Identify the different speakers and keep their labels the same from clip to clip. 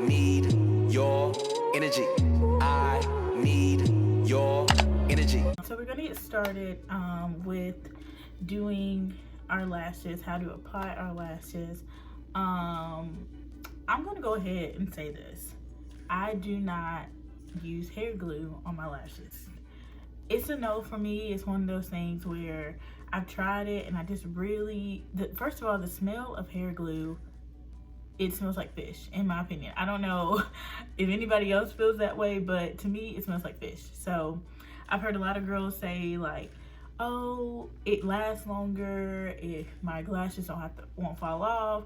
Speaker 1: need your energy. I need your energy.
Speaker 2: So we're gonna get started with doing our lashes, how to apply our lashes. I'm gonna go ahead and say this. I do not use hair glue on my lashes. It's a no for me. It's one of those things where I've tried it and I just really, first of all, the smell of hair glue, it smells like fish, in my opinion. I don't know if anybody else feels that way, but to me, it smells like fish. So I've heard a lot of girls say like, oh, it lasts longer if my lashes won't fall off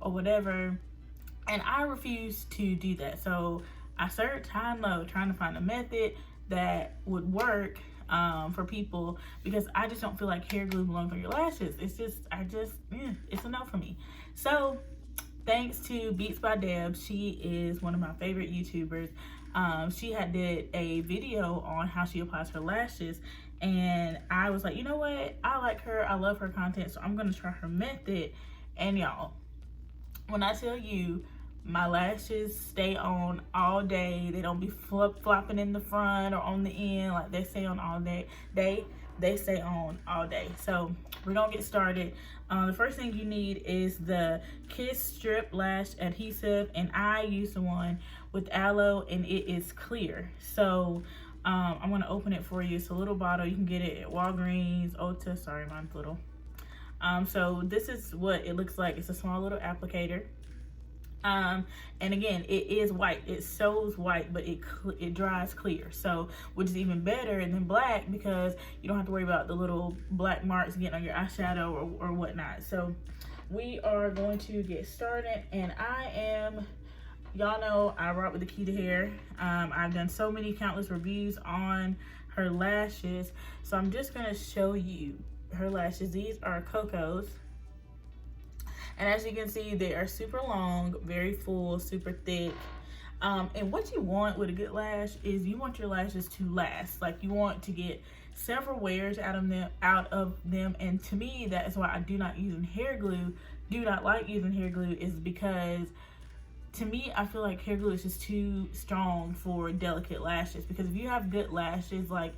Speaker 2: or whatever. And I refuse to do that. So I searched high and low trying to find a method that would work for people, because I just don't feel like hair glue belongs on your lashes. It's a no for me. So thanks to Beats by Deb, she is one of my favorite YouTubers. She did a video on how she applies her lashes, and I was like, you know what? I like her. I love her content, so I'm gonna try her method. And y'all, when I tell you, my lashes stay on all day. They don't be flopping in the front or on the end. Like, they stay on all day. They stay on all day. So we're gonna get started. The first thing you need is the Kiss Strip Lash Adhesive, and I use the one with aloe, and it is clear. So I'm gonna open it for you. It's a little bottle. You can get it at Walgreens, Ulta. Sorry, mine's little. So this is what it looks like. It's a small little applicator. And again, it is white. It shows white, but it dries clear. So, which is even better than black, because you don't have to worry about the little black marks getting on your eyeshadow or whatnot. So we are going to get started, and y'all know I rock with the Key to Hair. I've done so many countless reviews on her lashes. So I'm just gonna show you her lashes. These are Coco's. And as you can see, they are super long, very full, super thick. And what you want with a good lash is you want your lashes to last. Like, you want to get several wears out of them. And to me, that is why I do not like using hair glue, is because to me, I feel like hair glue is just too strong for delicate lashes. Because if you have good lashes, like,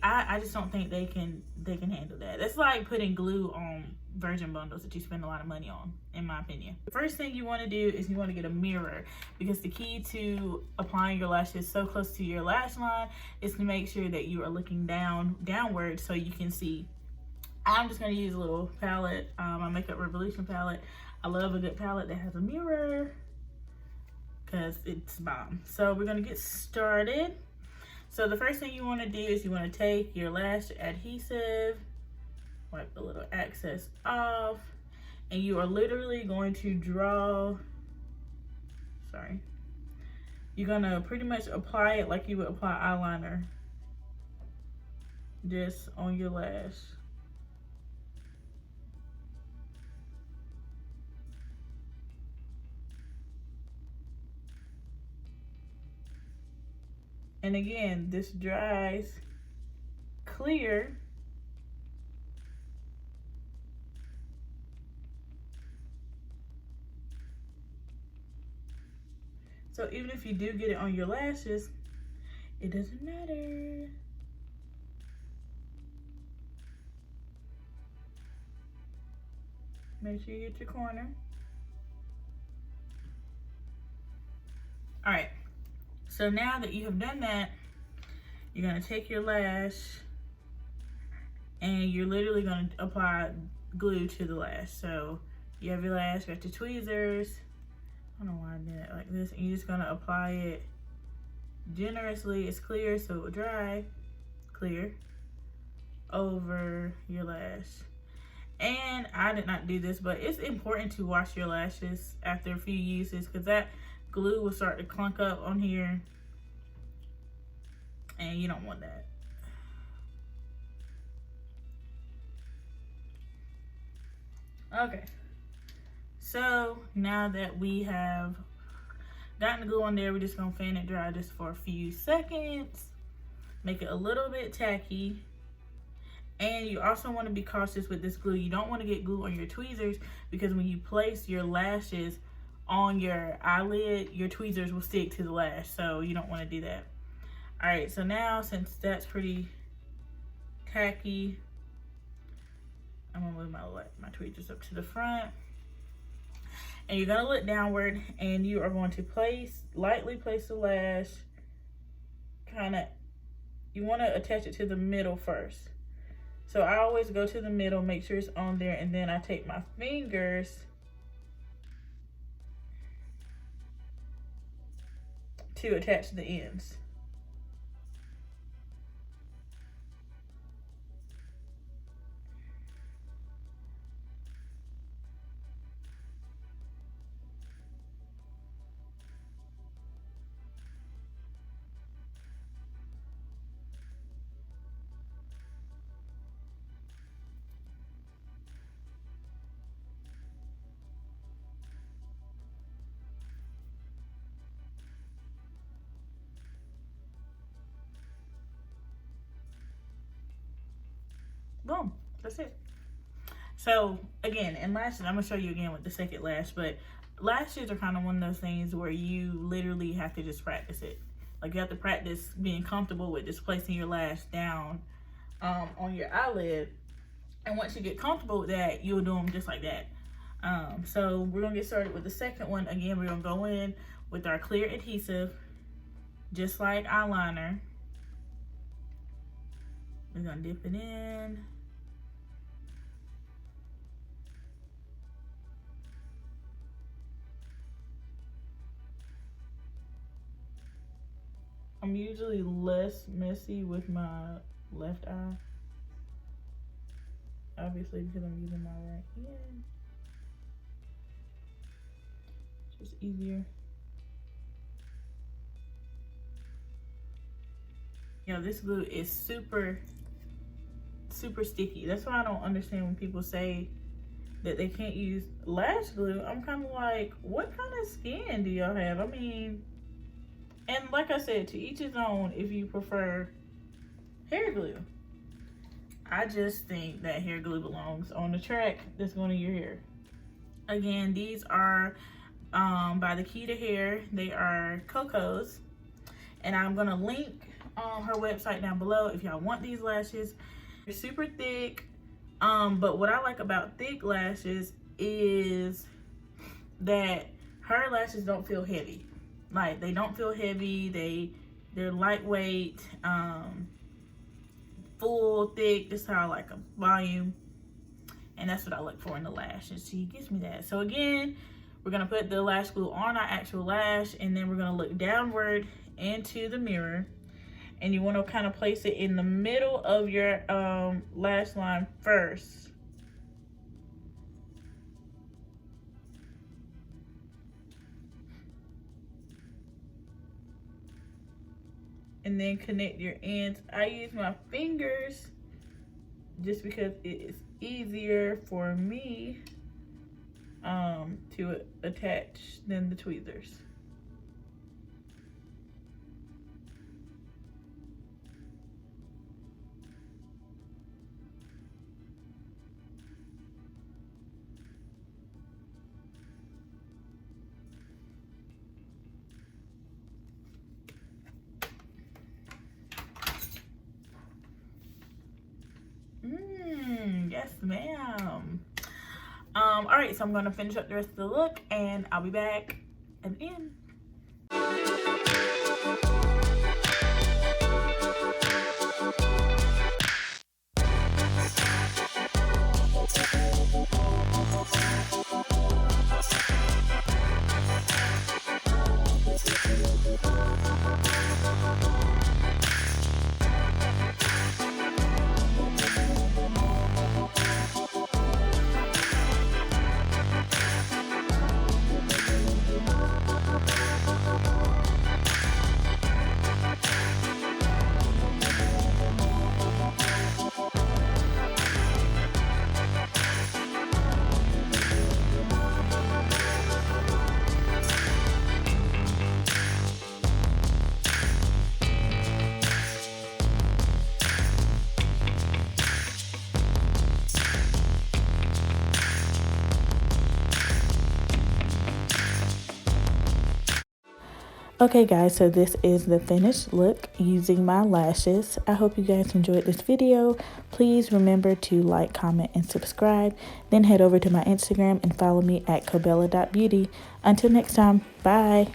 Speaker 2: I just don't think they can handle that. That's like putting glue on virgin bundles that you spend a lot of money on, in my opinion. The first thing you want to do is you want to get a mirror, because the key to applying your lashes so close to your lash line is to make sure that you are looking downward so you can see. I'm just going to use a little palette, my Makeup Revolution palette. I love a good palette that has a mirror because it's bomb. So we're going to get started. So the first thing you want to do is you want to take your lash adhesive, wipe the little excess off, and you are literally going to you're going to pretty much apply it like you would apply eyeliner, just on your lash. And again, this dries clear. So even if you do get it on your lashes, it doesn't matter. Make sure you get your corner. All right. So now that you have done that, you're gonna take your lash and you're literally gonna apply glue to the lash. So you have your lash, got your tweezers. I don't know why I did it like this. And you're just gonna apply it generously. It's clear, so it will dry clear over your lash. And I did not do this, but it's important to wash your lashes after a few uses, because that glue will start to clunk up on here, and you don't want that. Okay, so now that we have gotten the glue on there, we're just gonna fan it dry just for a few seconds, make it a little bit tacky. And you also want to be cautious with this glue. You don't want to get glue on your tweezers, because when you place your lashes on your eyelid, your tweezers will stick to the lash, so you don't want to do that. All right, so now since that's pretty tacky, I'm gonna move my tweezers up to the front, and you're gonna look downward, and you are going to lightly place the lash. You want to attach it to the middle first. So I always go to the middle, make sure it's on there, and then I take my fingers to attach the ends. Boom, that's it. So again, in lashes, I'm gonna show you again with the second lash, but lashes are kind of one of those things where you literally have to just practice it. Like, you have to practice being comfortable with just placing your lash down on your eyelid, and once you get comfortable with that, you'll do them just like that. So we're gonna get started with the second one. Again, we're gonna go in with our clear adhesive, just like eyeliner. We're gonna dip it in. I'm usually less messy with my left eye, obviously, because I'm using my right hand. It's just easier. You know, this glue is super sticky. That's why I don't understand when people say that they can't use lash glue. I'm kind of like, what kind of skin do y'all have? I mean, and like I said, to each his own if you prefer hair glue. I just think that hair glue belongs on the track that's going to your hair. Again, these are by the Key to Hair. They are Coco's, and I'm going to link her website down below if y'all want these lashes. They're super thick, but what I like about thick lashes is that her lashes don't feel heavy. Like, they don't feel heavy. They're lightweight, full, thick. This is how I like them, volume, and that's what I look for in the lash, and she gives me that. So again, we're gonna put the lash glue on our actual lash, and then we're gonna look downward into the mirror, and you want to kind of place it in the middle of your lash line first. And then connect your ends. I use my fingers just because it is easier for me to attach than the tweezers. Yes, ma'am. All right, so I'm gonna finish up the rest of the look, and I'll be back at the end. Okay guys, so this is the finished look using my lashes. I hope you guys enjoyed this video. Please remember to like, comment, and subscribe. Then head over to my Instagram and follow me at Cobella.Beauty. Until next time, bye.